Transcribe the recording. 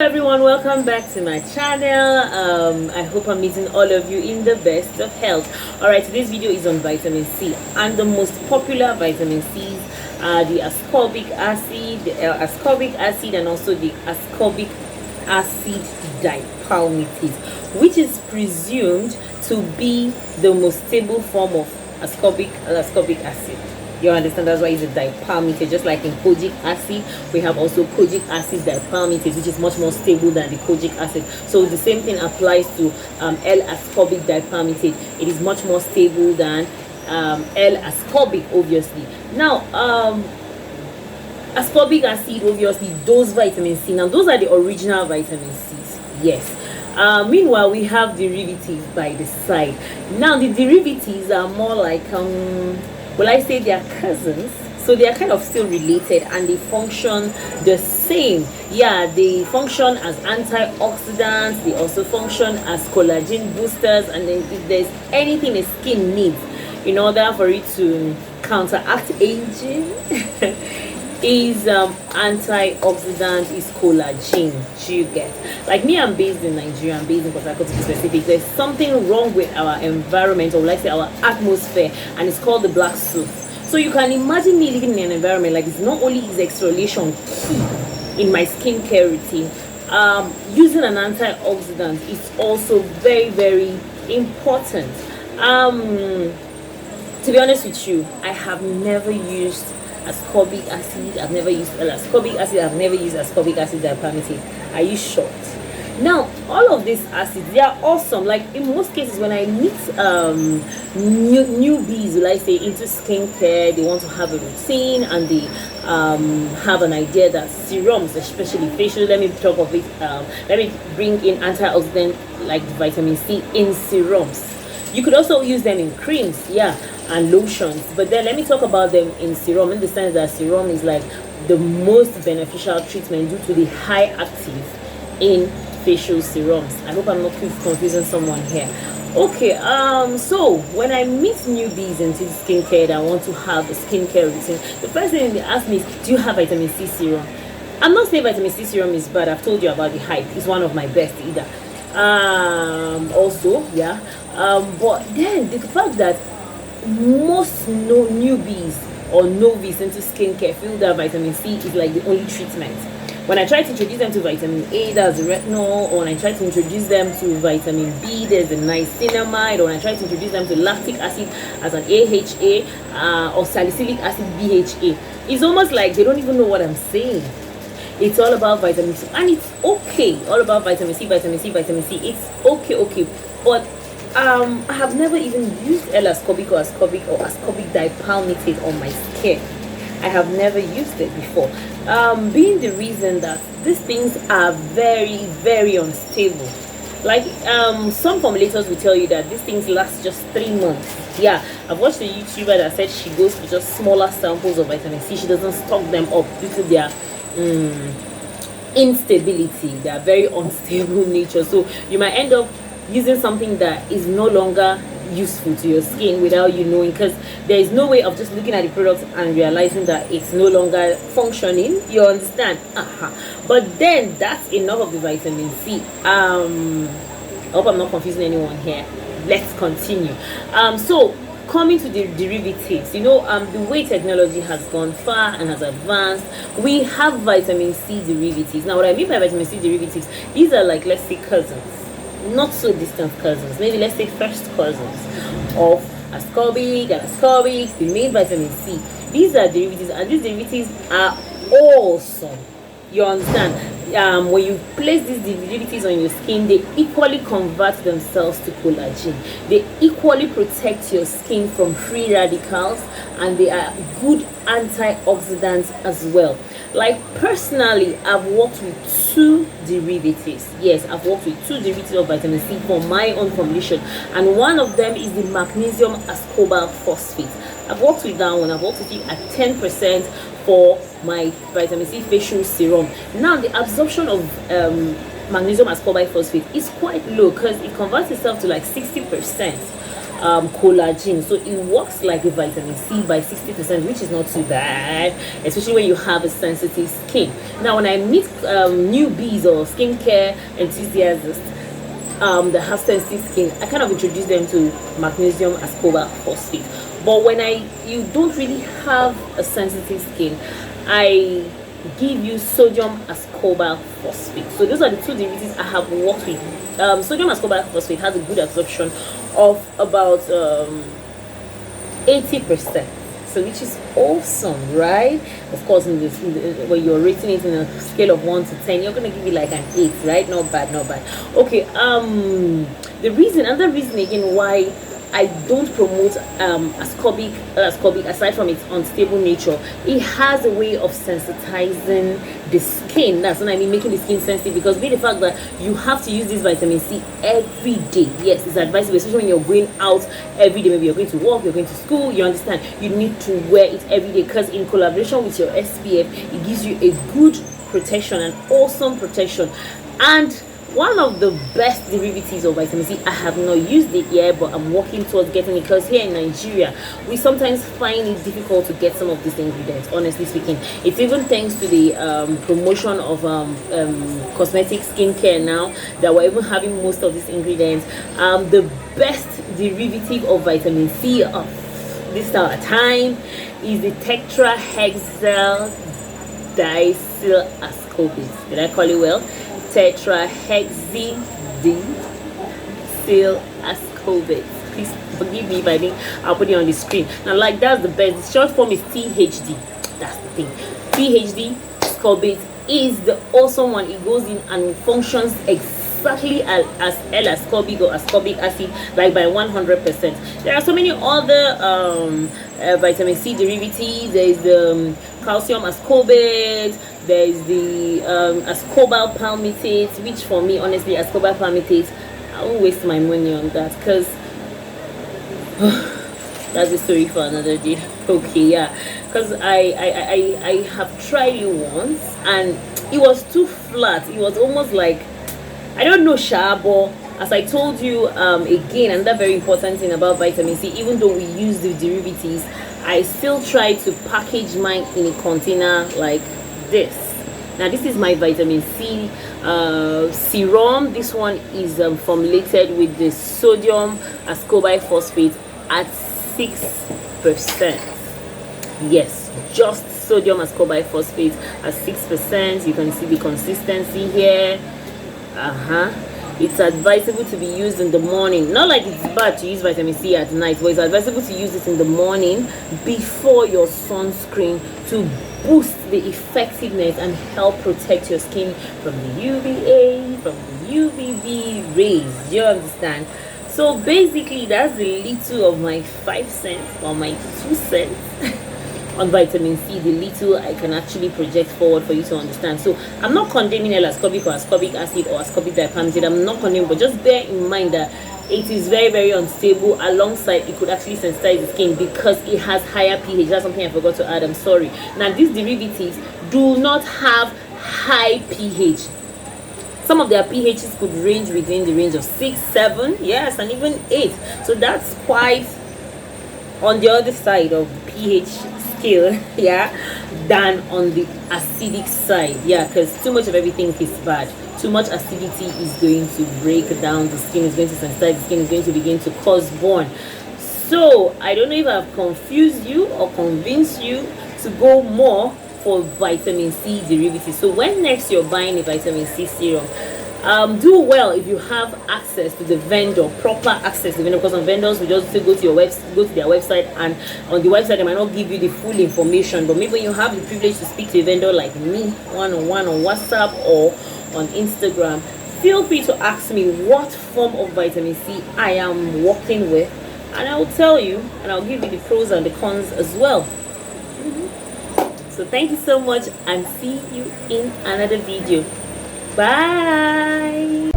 Everyone, welcome back to my channel. I hope I'm meeting all of you in the best of health. Alright, today's video is on vitamin C, and the most popular vitamin C's are the ascorbic acid, ascorbic acid, and also the ascorbic acid dipalmitate, which is presumed to be the most stable form of ascorbic acid. You understand? That's why it's a dipalmitate. Just like in kojic acid, we have also kojic acid dipalmitate, which is much more stable than the kojic acid. So the same thing applies to L-ascorbic dipalmitate. It is much more stable than L-ascorbic, obviously. Now, ascorbic acid, obviously, those vitamin C. Now, those are the original vitamin C's. Yes. Meanwhile, we have derivatives by the side. Now, the derivatives are more like well, I say they are cousins, so they are kind of still related, and they function the same. Yeah, they function as antioxidants. They also function as collagen boosters, and then if there's anything the skin needs in order for it to counteract aging is antioxidant, is collagen. You get, like me, I'm based in Nigeria, I'm based in Port Harcourt to be specific. There's something wrong with our environment, or let's say our atmosphere, and it's called the black soot. So you can imagine me living in an environment like this. Not only is exfoliation key in my skincare routine, using an antioxidant is also very, very important. To be honest with you, I have never used ascorbic acid, I've never used ascorbic acid, I've never used ascorbic acid dipalmitate. Are you shocked? Now, all of these acids, they are awesome. Like in most cases, when I meet newbies, will I say, into skincare, they want to have a routine, and they have an idea that serums, especially facial, let me talk of it, let me bring in antioxidant like vitamin C in serums. You could also use them in creams, yeah, and lotions. But then let me talk about them in serum, in the sense that serum is like the most beneficial treatment due to the high active in facial serums. I hope I'm not confusing someone here. Okay, so when I meet newbies into skincare that want to have a skincare routine, the first thing they ask me is, do you have vitamin C serum? I'm not saying vitamin C serum is bad. I've told you about the hype. It's one of my best either. Also, yeah. But then the fact that most newbies or novice into skincare feel that vitamin C is like the only treatment. When I try to introduce them to vitamin A, that's the retinol, or when I try to introduce them to vitamin B, there's the niacinamide, or when I try to introduce them to lactic acid as an AHA, or salicylic acid BHA, it's almost like they don't even know what I'm saying. It's all about vitamin C, and it's okay. All about vitamin C, vitamin C, vitamin C. It's okay. But I have never even used L-ascorbic or ascorbic dipalmitate on my skin. I have never used it before. Being the reason that these things are very, very unstable. Like some formulators will tell you that these things last just 3 months. Yeah, I've watched a YouTuber that said she goes for just smaller samples of vitamin C. She doesn't stock them up due to their instability. They are very unstable nature. So you might end up using something that is no longer useful to your skin without you knowing, because there is no way of just looking at the product and realizing that it's no longer functioning. You understand? But then that's enough of the vitamin C. I hope I'm not confusing anyone here. Let's continue. So coming to the derivatives, you know, the way technology has gone far and has advanced, we have vitamin C derivatives. Now, what I mean by vitamin C derivatives, these are like, let's say, cousins, not so distant cousins, maybe let's say first cousins of ascorbic and ascorbic, the main vitamin C. These are derivatives, and these derivatives are awesome. You understand? When you place these derivatives on your skin, they equally convert themselves to collagen. They equally protect your skin from free radicals, and they are good antioxidants as well. Like personally, I've worked with 2 derivatives. Yes, I've worked with 2 derivatives of vitamin C for my own formulation, and one of them is the Magnesium Ascorbal Phosphate. I've worked with that one. I've worked with it at 10% for my vitamin C facial serum. Now, the absorption of Magnesium Ascorbate Phosphate is quite low because it converts itself to like 60%. collagen, so it works like a vitamin C by 60%, which is not too bad, especially when you have a sensitive skin. Now when I meet newbies or skincare enthusiasts that have sensitive skin, I kind of introduce them to Magnesium, Ascorbic, Phosphate. But when you don't really have a sensitive skin, I give you Sodium Ascorbic Phosphate. So those are the two derivatives I have worked with. Sodium Ascorbic Phosphate has a good absorption of about 80%. So which is awesome, right? Of course, when you're rating it in a scale of 1 to 10, you're gonna give it like an 8, right? Not bad, not bad. Okay. Another reason again why I don't promote ascorbic, aside from its unstable nature. It has a way of sensitizing the skin. That's what I mean, making the skin sensitive, because with the fact that you have to use this vitamin C every day. Yes, it's advisable, especially when you're going out every day. Maybe you're going to work, you're going to school, you understand, you need to wear it every day, because in collaboration with your SPF, it gives you a good protection, an awesome protection. And one of the best derivatives of vitamin C, I have not used it yet, but I'm working towards getting it, because here in Nigeria we sometimes find it difficult to get some of these ingredients, honestly speaking. It's even thanks to the promotion of cosmetic skincare now that we're even having most of these ingredients. The best derivative of vitamin C of this time is the tetrahexyl diacetyl ascorbate. Did I call it well? Tetrahexyl ascorbate. Please forgive me if I think I'll put it on the screen. Now, like, that's the best. The short form is THD. That's the thing. THD ascorbate is the awesome one. It goes in and functions exactly as L-ascorbic or ascorbic acid, like by 100%. There are so many other vitamin C derivatives. There is the calcium ascorbate. There is the Ascorbal palmitate, which for me, honestly, Ascorbal palmitate, I won't waste my money on that, because that's a story for another day. Okay, yeah, because I have tried it once and it was too flat. It was almost like, I don't know, Shabo. As I told you, again, another very important thing about vitamin C, even though we use the derivatives, I still try to package mine in a container like this. Now this is my vitamin C serum. This one is formulated with the sodium ascorbic phosphate at 6%. Yes, just sodium ascorbic phosphate at 6%. You can see the consistency here. It's advisable to be used in the morning. Not like it's bad to use vitamin C at night, but it's advisable to use it in the morning before your sunscreen to boost the effectiveness and help protect your skin from the UVA, from the UVB rays. You understand? So basically, that's the little of my 5 cents or my 2 cents on vitamin C, the little I can actually project forward for you to understand. So I'm not condemning L-ascorbic or ascorbic acid or ascorbic dipalmitate. I'm not condemning, but just bear in mind that it is very, very unstable. Alongside, it could actually sensitize the skin because it has higher pH. That's something I forgot to add. I'm sorry. Now, these derivatives do not have high pH. Some of their pHs could range within the range of 6, 7, yes, and even 8. So that's quite on the other side of pH scale, yeah, than on the acidic side, yeah, because too much of everything is bad. Too much acidity is going to break down the skin, is going to sensitize the skin, is going to begin to cause burn. So I don't know if I've confused you or convinced you to go more for vitamin C derivatives. So when next you're buying a vitamin C serum, do well if you have access to the vendor, proper access to the vendor, because some vendors will just say go to their website, and on the website they might not give you the full information. But maybe when you have the privilege to speak to a vendor like me, one-on-one on WhatsApp or on Instagram, feel free to ask me what form of vitamin C I am working with, and I will tell you, and I'll give you the pros and the cons as well. So thank you so much, and see you in another video. Bye.